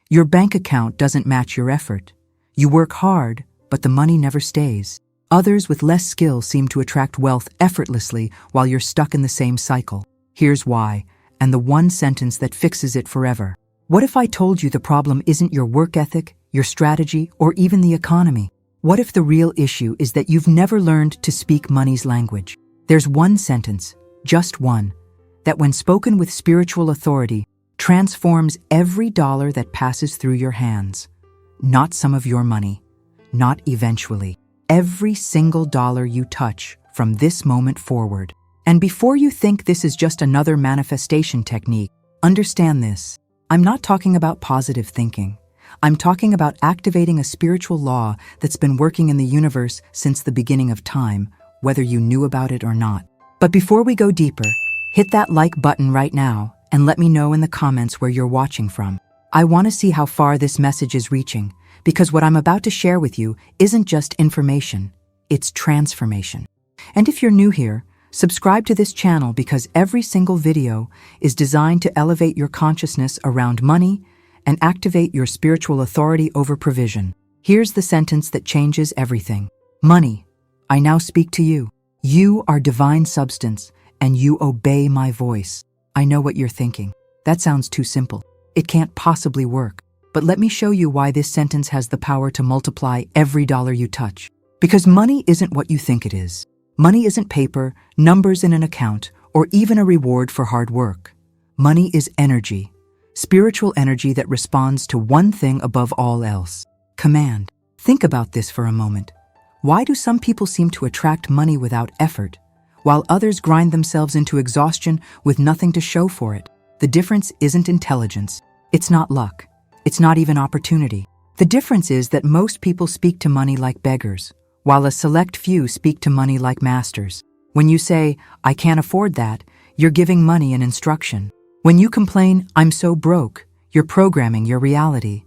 Your bank account doesn't match your effort. You work hard, but the money never stays. Others with less skill seem to attract wealth effortlessly while you're stuck in the same cycle. Here's why, and the one sentence that fixes it forever. What if I told you the problem isn't your work ethic, your strategy, or even the economy? What if the real issue is that you've never learned to speak money's language? There's one sentence, just one, that when spoken with spiritual authority, transforms every dollar that passes through your hands. Not some of your money, not eventually. Every single dollar you touch from this moment forward. And before you think this is just another manifestation technique, understand this. I'm not talking about positive thinking. I'm talking about activating a spiritual law that's been working in the universe since the beginning of time, whether you knew about it or not. But before we go deeper, hit that like button right now and let me know in the comments where you're watching from. I want to see how far this message is reaching, because what I'm about to share with you isn't just information, it's transformation. And if you're new here, subscribe to this channel because every single video is designed to elevate your consciousness around money and activate your spiritual authority over provision. Here's the sentence that changes everything. Money, I now speak to you. You are divine substance, and you obey my voice. I know what you're thinking. That sounds too simple. It can't possibly work. But let me show you why this sentence has the power to multiply every dollar you touch. Because money isn't what you think it is. Money isn't paper, numbers in an account, or even a reward for hard work. Money is energy, spiritual energy that responds to one thing above all else: command. Think about this for a moment. Why do some people seem to attract money without effort, while others grind themselves into exhaustion with nothing to show for it? The difference isn't intelligence. It's not luck. It's not even opportunity. The difference is that most people speak to money like beggars, while a select few speak to money like masters. When you say, I can't afford that, you're giving money an instruction. When you complain, I'm so broke, you're programming your reality.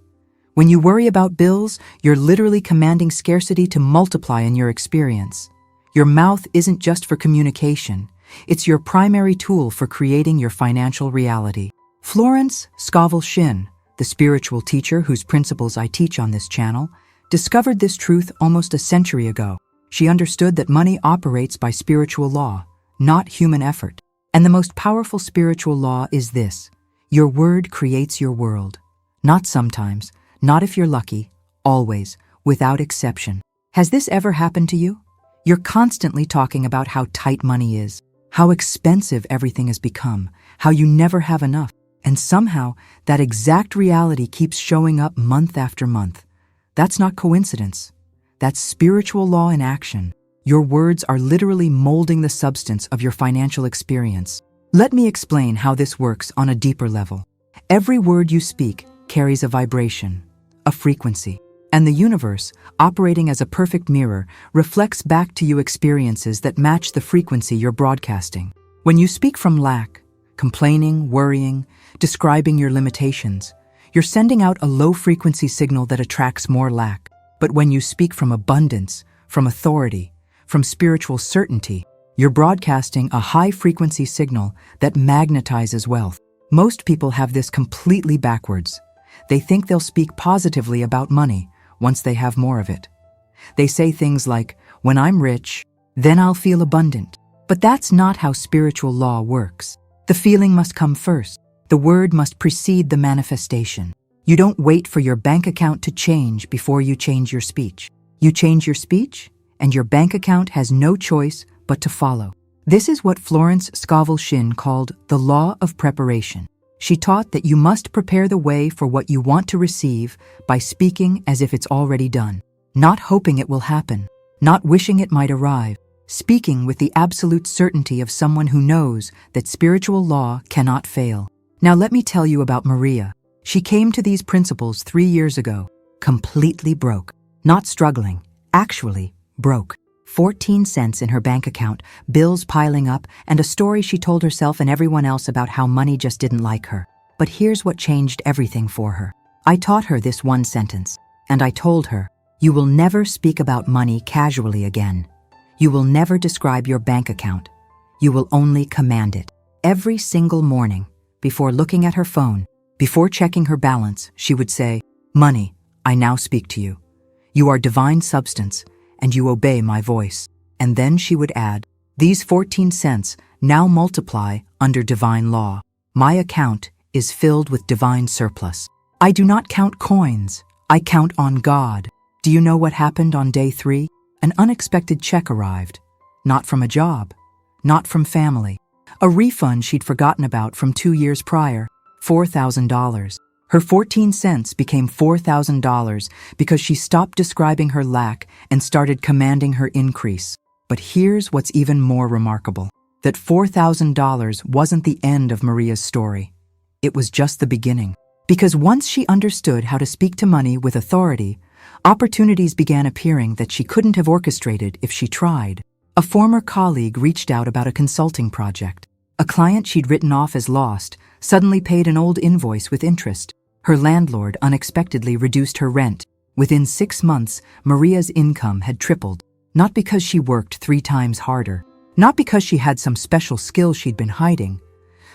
When you worry about bills, you're literally commanding scarcity to multiply in your experience. Your mouth isn't just for communication. It's your primary tool for creating your financial reality. Florence Scovel Shinn, the spiritual teacher whose principles I teach on this channel, discovered this truth almost a century ago. She understood that money operates by spiritual law, not human effort. And the most powerful spiritual law is this: your word creates your world. Not sometimes, not if you're lucky, always, without exception. Has this ever happened to you? You're constantly talking about how tight money is, how expensive everything has become, how you never have enough. And somehow, that exact reality keeps showing up month after month. That's not coincidence. That's spiritual law in action. Your words are literally molding the substance of your financial experience. Let me explain how this works on a deeper level. Every word you speak carries a vibration, a frequency. And the universe, operating as a perfect mirror, reflects back to you experiences that match the frequency you're broadcasting. When you speak from lack, complaining, worrying, describing your limitations, you're sending out a low-frequency signal that attracts more lack. But when you speak from abundance, from authority, from spiritual certainty, you're broadcasting a high-frequency signal that magnetizes wealth. Most people have this completely backwards. They think they'll speak positively about money once they have more of it. They say things like, when I'm rich, then I'll feel abundant. But that's not how spiritual law works. The feeling must come first. The word must precede the manifestation. You don't wait for your bank account to change before you change your speech. You change your speech, and your bank account has no choice but to follow. This is what Florence Scovel Shinn called the law of preparation. She taught that you must prepare the way for what you want to receive by speaking as if it's already done, not hoping it will happen, not wishing it might arrive, speaking with the absolute certainty of someone who knows that spiritual law cannot fail. Now let me tell you about Maria. She came to these principles 3 years ago, completely broke, not struggling, actually broke. 14 cents in her bank account, bills piling up, and a story she told herself and everyone else about how money just didn't like her. But here's what changed everything for her. I taught her this one sentence, and I told her, you will never speak about money casually again. You will never describe your bank account. You will only command it. Every single morning, before looking at her phone, Before checking her balance, she would say, "Money, I now speak to you. You are divine substance, and you obey my voice." And then she would add, "These 14 cents now multiply under divine law. My account is filled with divine surplus. I do not count coins, I count on God." Do you know what happened on day 3? An unexpected check arrived. Not from a job, not from family. A refund she'd forgotten about from 2 years prior, $4,000. Her 14 cents became $4,000 because she stopped describing her lack and started commanding her increase. But here's what's even more remarkable. That $4,000 wasn't the end of Maria's story. It was just the beginning. Because once she understood how to speak to money with authority, opportunities began appearing that she couldn't have orchestrated if she tried. A former colleague reached out about a consulting project. A client she'd written off as lost suddenly paid an old invoice with interest. Her landlord unexpectedly reduced her rent. Within 6 months, Maria's income had tripled. Not because she worked 3 times harder, not because she had some special skill she'd been hiding,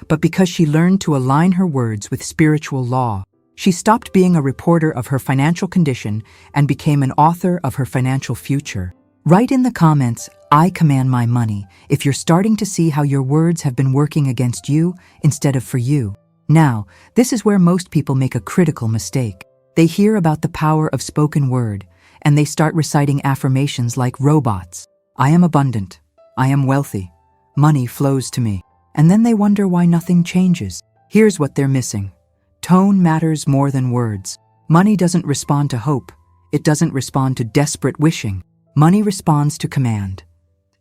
but because she learned to align her words with spiritual law. She stopped being a reporter of her financial condition and became an author of her financial future. Write in the comments, "I command my money," if you're starting to see how your words have been working against you instead of for you. Now, this is where most people make a critical mistake. They hear about the power of spoken word, and they start reciting affirmations like robots. "I am abundant. I am wealthy. Money flows to me." And then they wonder why nothing changes. Here's what they're missing. Tone matters more than words. Money doesn't respond to hope. It doesn't respond to desperate wishing. Money responds to command.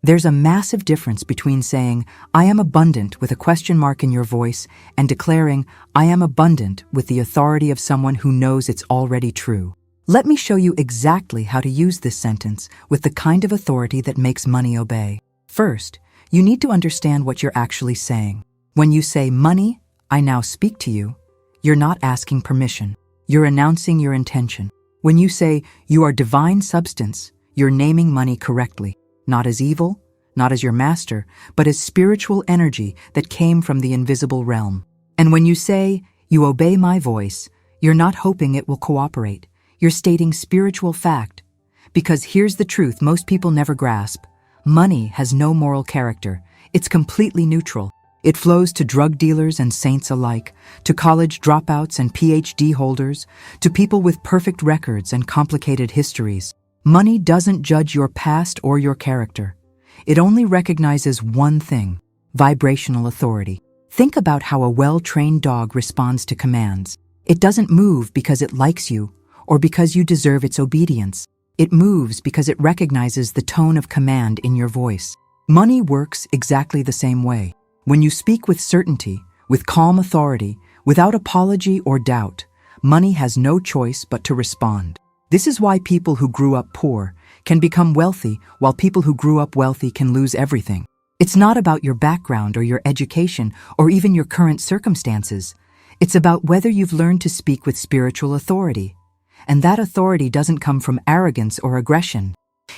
There's a massive difference between saying, "I am abundant" with a question mark in your voice and declaring, "I am abundant" with the authority of someone who knows it's already true. Let me show you exactly how to use this sentence with the kind of authority that makes money obey. First, you need to understand what you're actually saying. When you say, "Money, I now speak to you," you're not asking permission. You're announcing your intention. When you say, "You are divine substance," you're naming money correctly, not as evil, not as your master, but as spiritual energy that came from the invisible realm. And when you say, "You obey my voice," you're not hoping it will cooperate. You're stating spiritual fact. Because here's the truth most people never grasp. Money has no moral character. It's completely neutral. It flows to drug dealers and saints alike, to college dropouts and PhD holders, to people with perfect records and complicated histories. Money doesn't judge your past or your character. It only recognizes one thing: vibrational authority. Think about how a well-trained dog responds to commands. It doesn't move because it likes you or because you deserve its obedience. It moves because it recognizes the tone of command in your voice. Money works exactly the same way. When you speak with certainty, with calm authority, without apology or doubt, money has no choice but to respond. This is why people who grew up poor can become wealthy, while people who grew up wealthy can lose everything. It's not about your background or your education or even your current circumstances. It's about whether you've learned to speak with spiritual authority. And that authority doesn't come from arrogance or aggression.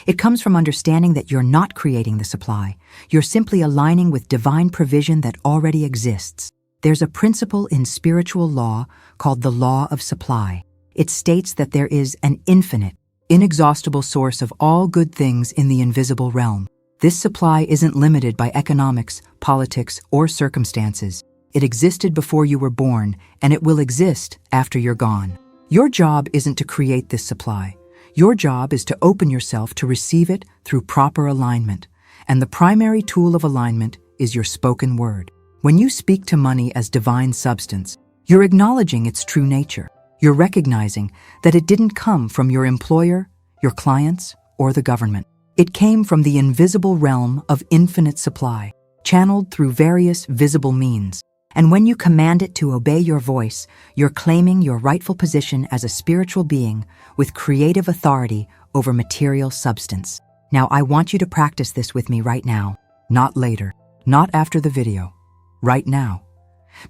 It comes from understanding that you're not creating the supply. You're simply aligning with divine provision that already exists. There's a principle in spiritual law called the law of supply. It states that there is an infinite, inexhaustible source of all good things in the invisible realm. This supply isn't limited by economics, politics, or circumstances. It existed before you were born, and it will exist after you're gone. Your job isn't to create this supply. Your job is to open yourself to receive it through proper alignment. And the primary tool of alignment is your spoken word. When you speak to money as divine substance, you're acknowledging its true nature. You're recognizing that it didn't come from your employer, your clients, or the government. It came from the invisible realm of infinite supply, channeled through various visible means. And when you command it to obey your voice, you're claiming your rightful position as a spiritual being with creative authority over material substance. Now, I want you to practice this with me right now, not later, not after the video, right now.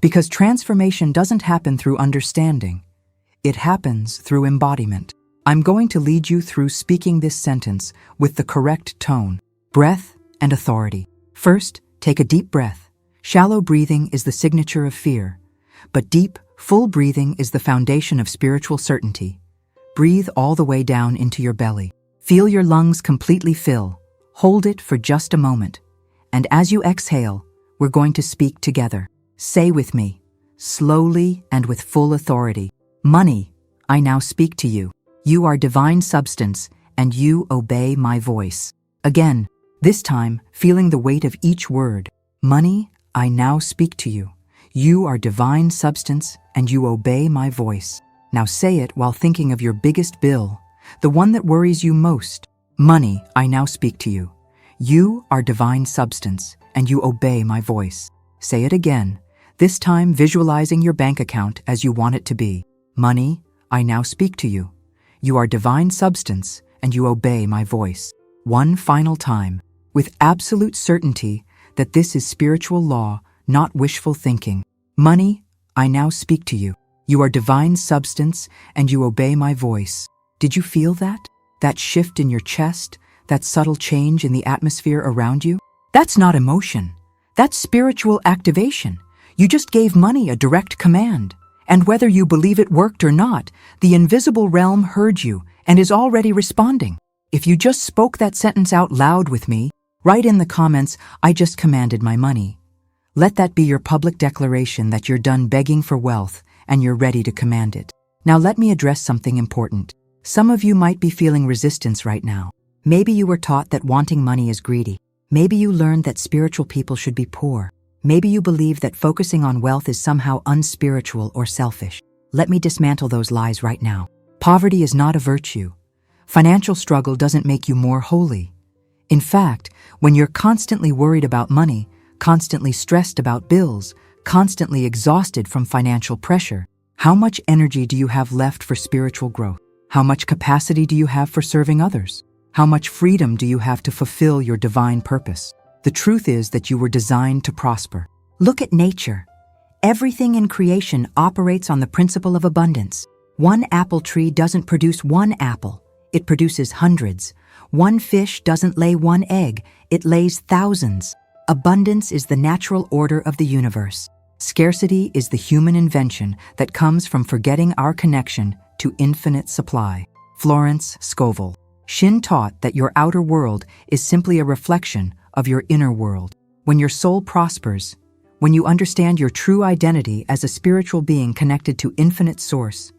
Because transformation doesn't happen through understanding. It happens through embodiment. I'm going to lead you through speaking this sentence with the correct tone, breath, and authority. First, take a deep breath. Shallow breathing is the signature of fear, but deep, Full breathing is the foundation of spiritual certainty. Breathe all the way down into your belly. Feel your lungs completely fill. Hold it for just a moment. And as you exhale, we're going to speak together. Say with me, slowly and with full authority, money, I now speak to you. You are divine substance, and you obey my voice. Again, this time, feeling the weight of each word. Money, I now speak to you. You are divine substance, and you obey my voice. Now say it while thinking of your biggest bill, the one that worries you most. Money, I now speak to you. You are divine substance, and you obey my voice. Say it again, this time visualizing your bank account as you want it to be. Money, I now speak to you. You are divine substance, and you obey my voice. One final time, with absolute certainty that this is spiritual law, not wishful thinking. Money, I now speak to you. You are divine substance, and you obey my voice. Did you feel that? That shift in your chest? That subtle change in the atmosphere around you? That's not emotion. That's spiritual activation. You just gave money a direct command. And whether you believe it worked or not, the invisible realm heard you and is already responding. If you just spoke that sentence out loud with me, write in the comments, I just commanded my money. Let that be your public declaration that you're done begging for wealth and you're ready to command it. Now let me address something important. Some of you might be feeling resistance right now. Maybe you were taught that wanting money is greedy. Maybe you learned that spiritual people should be poor. Maybe you believe that focusing on wealth is somehow unspiritual or selfish. Let me dismantle those lies right now. Poverty is not a virtue. Financial struggle doesn't make you more holy. In fact, when you're constantly worried about money, constantly stressed about bills, constantly exhausted from financial pressure, how much energy do you have left for spiritual growth? How much capacity do you have for serving others? How much freedom do you have to fulfill your divine purpose? The truth is that you were designed to prosper. Look at nature. Everything in creation operates on the principle of abundance. One apple tree doesn't produce one apple. It produces hundreds. One fish doesn't lay one egg. It lays thousands. Abundance is the natural order of the universe. Scarcity is the human invention that comes from forgetting our connection to infinite supply. Florence Scovel Shinn taught that your outer world is simply a reflection of your inner world. When your soul prospers, when you understand your true identity as a spiritual being connected to infinite source,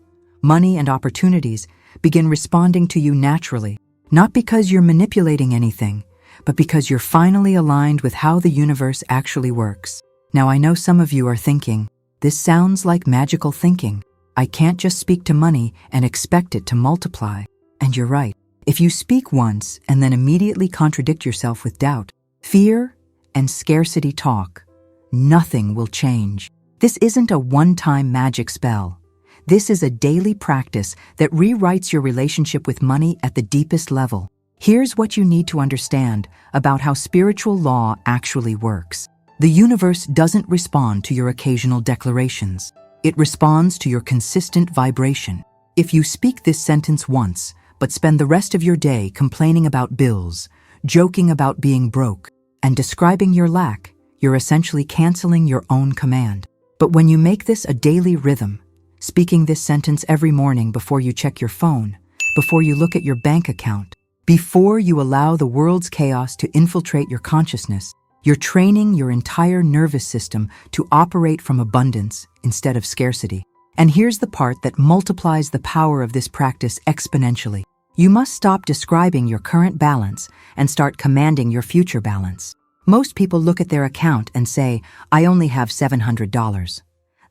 money and opportunities begin responding to you naturally, not because you're manipulating anything, but because you're finally aligned with how the universe actually works. Now I know some of you are thinking, this sounds like magical thinking. I can't just speak to money and expect it to multiply. And you're right. If you speak once and then immediately contradict yourself with doubt, fear, and scarcity talk, nothing will change. This isn't a one-time magic spell. This is a daily practice that rewrites your relationship with money at the deepest level. Here's what you need to understand about how spiritual law actually works. The universe doesn't respond to your occasional declarations. It responds to your consistent vibration. If you speak this sentence once, but spend the rest of your day complaining about bills, joking about being broke, and describing your lack, you're essentially canceling your own command. But when you make this a daily rhythm, speaking this sentence every morning before you check your phone, before you look at your bank account, before you allow the world's chaos to infiltrate your consciousness, you're training your entire nervous system to operate from abundance instead of scarcity. And here's the part that multiplies the power of this practice exponentially. You must stop describing your current balance and start commanding your future balance. Most people look at their account and say, I only have $700.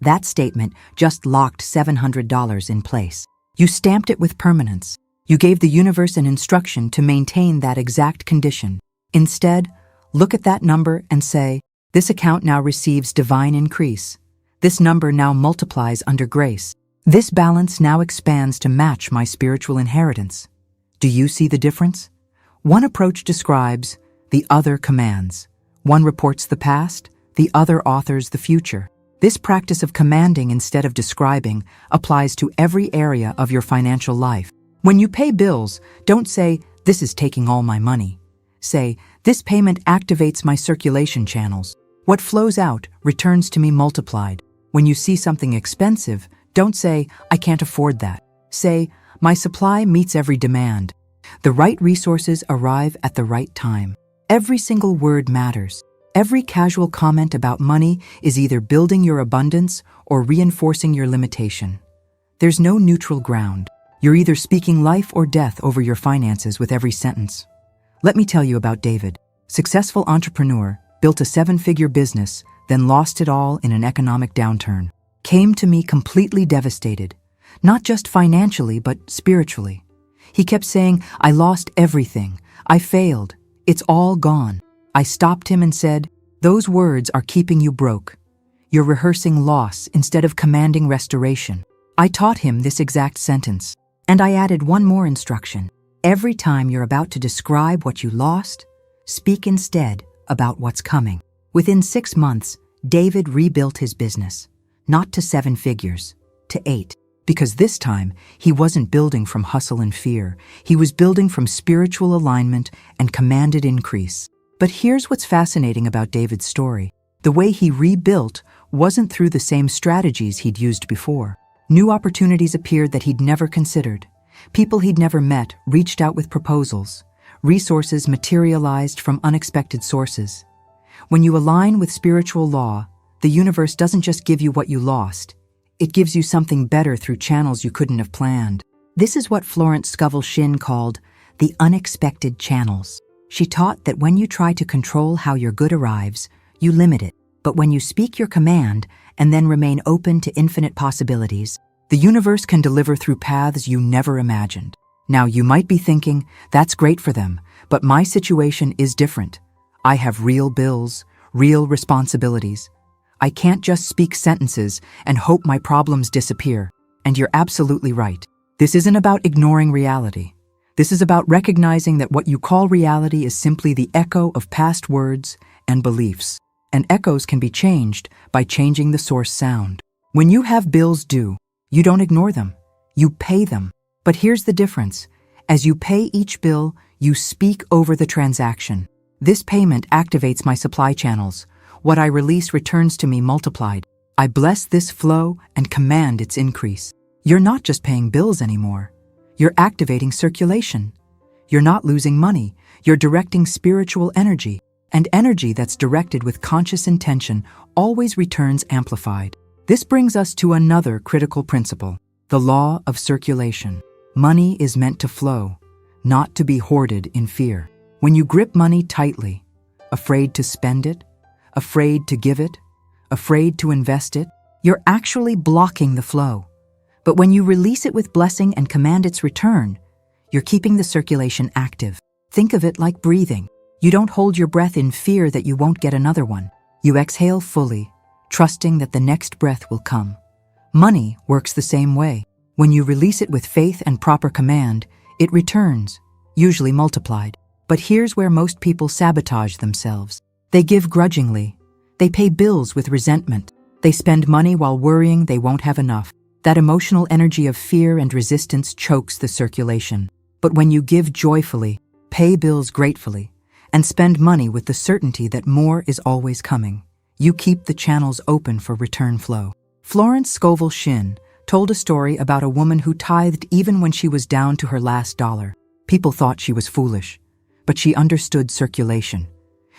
That statement just locked $700 in place. You stamped it with permanence. You gave the universe an instruction to maintain that exact condition. Instead, look at that number and say, this account now receives divine increase. This number now multiplies under grace. This balance now expands to match my spiritual inheritance. Do you see the difference? One approach describes, the other commands. One reports the past, the other authors the future. This practice of commanding instead of describing applies to every area of your financial life. When you pay bills, don't say, this is taking all my money. Say, this payment activates my circulation channels. What flows out returns to me multiplied. When you see something expensive, don't say, "I can't afford that." Say, "My supply meets every demand." The right resources arrive at the right time. Every single word matters. Every casual comment about money is either building your abundance or reinforcing your limitation. There's no neutral ground. You're either speaking life or death over your finances with every sentence. Let me tell you about David. Successful entrepreneur, built a 7-figure business, then lost it all in an economic downturn. Came to me completely devastated, not just financially, but spiritually. He kept saying, "I lost everything. I failed. It's all gone." I stopped him and said, "Those words are keeping you broke. You're rehearsing loss instead of commanding restoration." I taught him this exact sentence, and I added one more instruction. Every time you're about to describe what you lost, speak instead about what's coming. Within 6 months, David rebuilt his business, not to 7 figures, to 8. Because this time, he wasn't building from hustle and fear. He was building from spiritual alignment and commanded increase. But here's what's fascinating about David's story. The way he rebuilt wasn't through the same strategies he'd used before. New opportunities appeared that he'd never considered. People he'd never met reached out with proposals. Resources materialized from unexpected sources. When you align with spiritual law, the universe doesn't just give you what you lost. It gives you something better through channels you couldn't have planned. This is what Florence Scovel Shinn called the unexpected channels. She taught that when you try to control how your good arrives, you limit it. But when you speak your command and then remain open to infinite possibilities, the universe can deliver through paths you never imagined. Now, you might be thinking, that's great for them, but my situation is different. I have real bills, real responsibilities. I can't just speak sentences and hope my problems disappear. And you're absolutely right. This isn't about ignoring reality. This is about recognizing that what you call reality is simply the echo of past words and beliefs. And echoes can be changed by changing the source sound. When you have bills due, you don't ignore them. You pay them. But here's the difference. As you pay each bill, you speak over the transaction. This payment activates my supply channels. What I release returns to me multiplied. I bless this flow and command its increase. You're not just paying bills anymore. You're activating circulation. You're not losing money. You're directing spiritual energy. And energy that's directed with conscious intention always returns amplified. This brings us to another critical principle, the law of circulation. Money is meant to flow, not to be hoarded in fear. When you grip money tightly, afraid to spend it, afraid to give it, afraid to invest it, you're actually blocking the flow. But when you release it with blessing and command its return, you're keeping the circulation active. Think of it like breathing. You don't hold your breath in fear that you won't get another one. You exhale fully, trusting that the next breath will come. Money works the same way. When you release it with faith and proper command, it returns, usually multiplied. But here's where most people sabotage themselves. They give grudgingly. They pay bills with resentment. They spend money while worrying they won't have enough. That emotional energy of fear and resistance chokes the circulation. But when you give joyfully, pay bills gratefully, and spend money with the certainty that more is always coming, you keep the channels open for return flow. Florence Scovel Shinn told a story about a woman who tithed even when she was down to her last dollar. People thought she was foolish, but she understood circulation.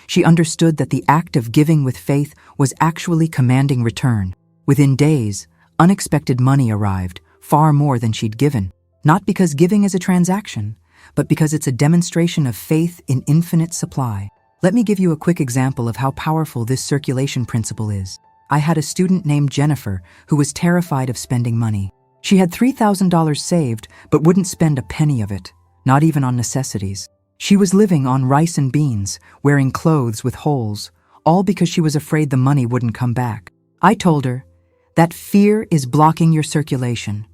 She understood that the act of giving with faith was actually commanding return. Within days, unexpected money arrived, far more than she'd given. Not because giving is a transaction, but because it's a demonstration of faith in infinite supply. Let me give you a quick example of how powerful this circulation principle is. I had a student named Jennifer who was terrified of spending money. She had $3,000 saved, but wouldn't spend a penny of it, not even on necessities. She was living on rice and beans, wearing clothes with holes, all because she was afraid the money wouldn't come back. I told her, that fear is blocking your circulation.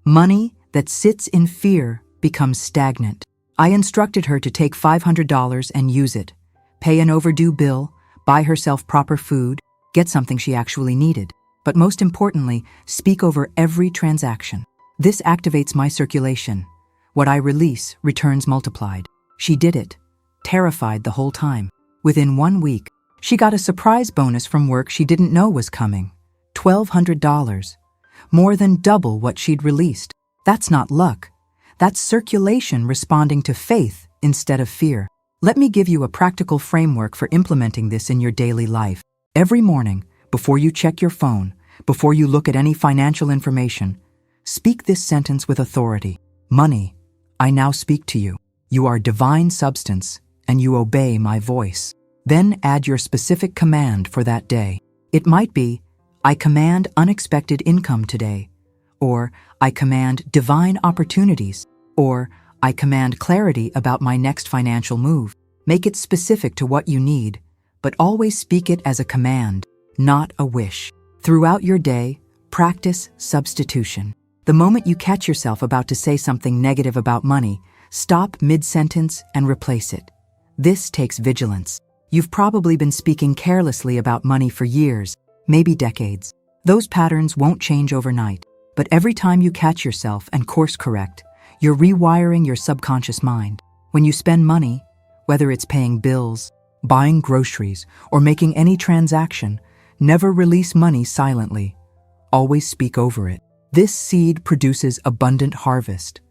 Money that sits in fear becomes stagnant. I instructed her to take $500 and use it, pay an overdue bill, buy herself proper food, get something she actually needed. But most importantly, speak over every transaction. This activates my circulation. What I release returns multiplied. She did it, terrified the whole time. Within 1 week, she got a surprise bonus from work she didn't know was coming. $1,200, more than double what she'd released. That's not luck. That's circulation responding to faith instead of fear. Let me give you a practical framework for implementing this in your daily life. Every morning, before you check your phone, before you look at any financial information, speak this sentence with authority. Money, I now speak to you. You are divine substance, and you obey my voice. Then add your specific command for that day. It might be, I command unexpected income today, or I command divine opportunities, or I command clarity about my next financial move. Make it specific to what you need, but always speak it as a command, not a wish. Throughout your day, practice substitution. The moment you catch yourself about to say something negative about money, stop mid-sentence and replace it. This takes vigilance. You've probably been speaking carelessly about money for years, maybe decades. Those patterns won't change overnight, but every time you catch yourself and course correct, you're rewiring your subconscious mind. When you spend money, whether it's paying bills, buying groceries, or making any transaction, never release money silently. Always speak over it. This seed produces abundant harvest.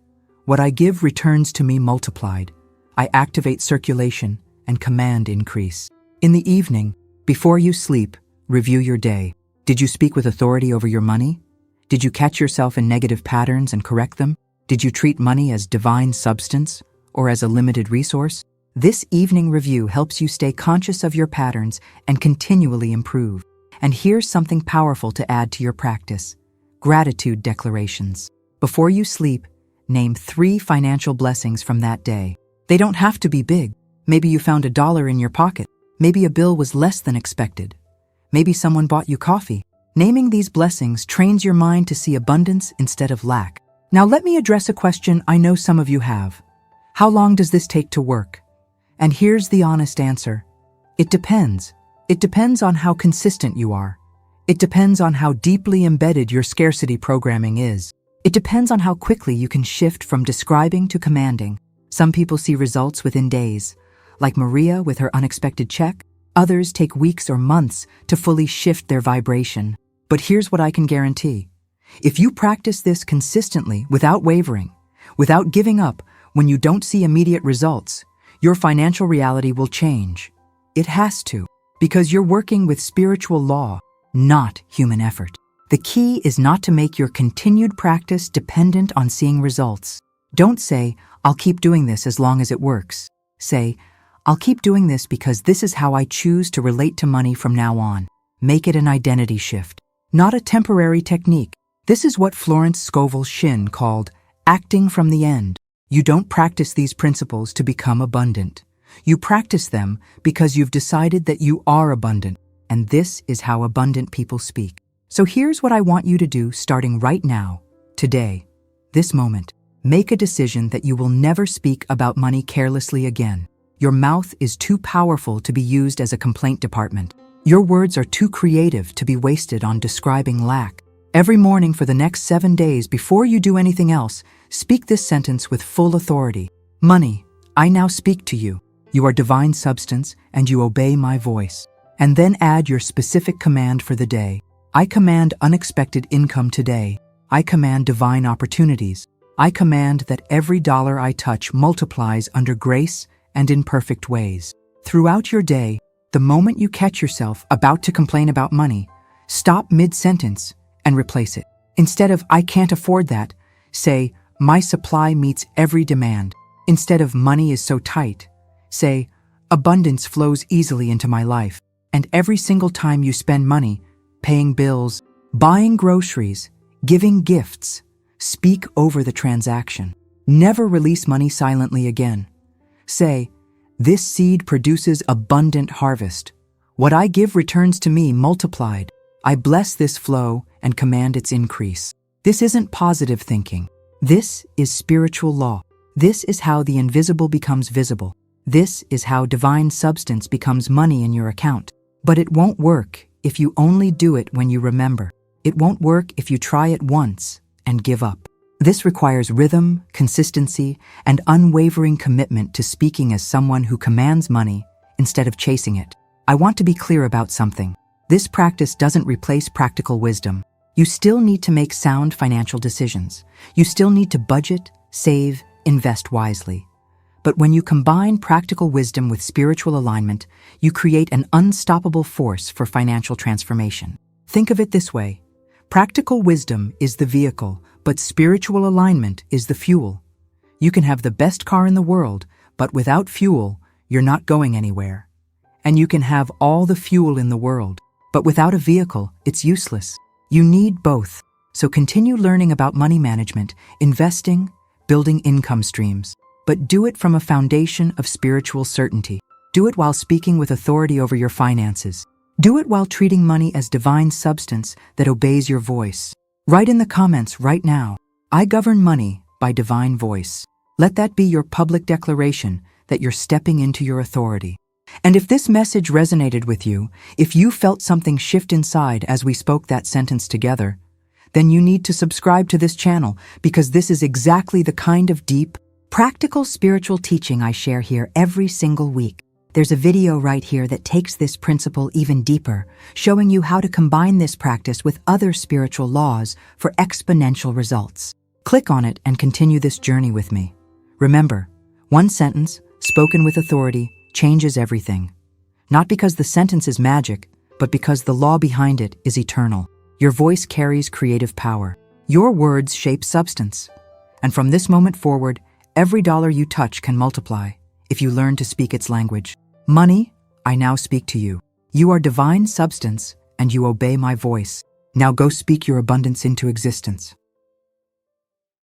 What I give returns to me multiplied. I activate circulation and command increase. In the evening, before you sleep, review your day. Did you speak with authority over your money? Did you catch yourself in negative patterns and correct them? Did you treat money as divine substance or as a limited resource? This evening review helps you stay conscious of your patterns and continually improve. And here's something powerful to add to your practice: gratitude declarations. Before you sleep, name 3 financial blessings from that day. They don't have to be big. Maybe you found $1 in your pocket. Maybe a bill was less than expected. Maybe someone bought you coffee. Naming these blessings trains your mind to see abundance instead of lack. Now let me address a question I know some of you have. How long does this take to work? And here's the honest answer. It depends. It depends on how consistent you are. It depends on how deeply embedded your scarcity programming is. It depends on how quickly you can shift from describing to commanding. Some people see results within days, like Maria with her unexpected check. Others take weeks or months to fully shift their vibration. But here's what I can guarantee. If you practice this consistently, without wavering, without giving up when you don't see immediate results, your financial reality will change. It has to, because you're working with spiritual law, not human effort. The key is not to make your continued practice dependent on seeing results. Don't say, I'll keep doing this as long as it works. Say, I'll keep doing this because this is how I choose to relate to money from now on. Make it an identity shift, not a temporary technique. This is what Florence Scovel Shinn called acting from the end. You don't practice these principles to become abundant. You practice them because you've decided that you are abundant, and this is how abundant people speak. So here's what I want you to do starting right now, today, this moment. Make a decision that you will never speak about money carelessly again. Your mouth is too powerful to be used as a complaint department. Your words are too creative to be wasted on describing lack. Every morning for the next 7 days, before you do anything else, speak this sentence with full authority. Money, I now speak to you. You are divine substance, and you obey my voice. And then add your specific command for the day. I command unexpected income today. I command divine opportunities. I command that every dollar I touch multiplies under grace and in perfect ways. Throughout your day, the moment you catch yourself about to complain about money, stop mid-sentence and replace it. Instead of, I can't afford that, say, my supply meets every demand. Instead of, money is so tight, say, abundance flows easily into my life. And every single time you spend money, paying bills, buying groceries, giving gifts, speak over the transaction. Never release money silently again. Say, this seed produces abundant harvest. What I give returns to me multiplied. I bless this flow and command its increase. This isn't positive thinking. This is spiritual law. This is how the invisible becomes visible. This is how divine substance becomes money in your account. But it won't work if you only do it when you remember. It won't work if you try it once and give up. This requires rhythm, consistency, and unwavering commitment to speaking as someone who commands money instead of chasing it. I want to be clear about something. This practice doesn't replace practical wisdom. You still need to make sound financial decisions. You still need to budget, save, invest wisely. But when you combine practical wisdom with spiritual alignment, you create an unstoppable force for financial transformation. Think of it this way. Practical wisdom is the vehicle, but spiritual alignment is the fuel. You can have the best car in the world, but without fuel, you're not going anywhere. And you can have all the fuel in the world, but without a vehicle, it's useless. You need both. So continue learning about money management, investing, building income streams. But do it from a foundation of spiritual certainty. Do it while speaking with authority over your finances. Do it while treating money as divine substance that obeys your voice. Write in the comments right now, "I govern money by divine voice." Let that be your public declaration that you're stepping into your authority. And if this message resonated with you, if you felt something shift inside as we spoke that sentence together, then you need to subscribe to this channel because this is exactly the kind of deep, practical spiritual teaching I share here every single week. There's a video right here that takes this principle even deeper, showing you how to combine this practice with other spiritual laws for exponential results. Click on it and continue this journey with me. Remember, one sentence, spoken with authority, changes everything. Not because the sentence is magic, but because the law behind it is eternal. Your voice carries creative power. Your words shape substance. And from this moment forward, every dollar you touch can multiply if you learn to speak its language. Money, I now speak to you. You are divine substance and you obey my voice. Now go speak your abundance into existence.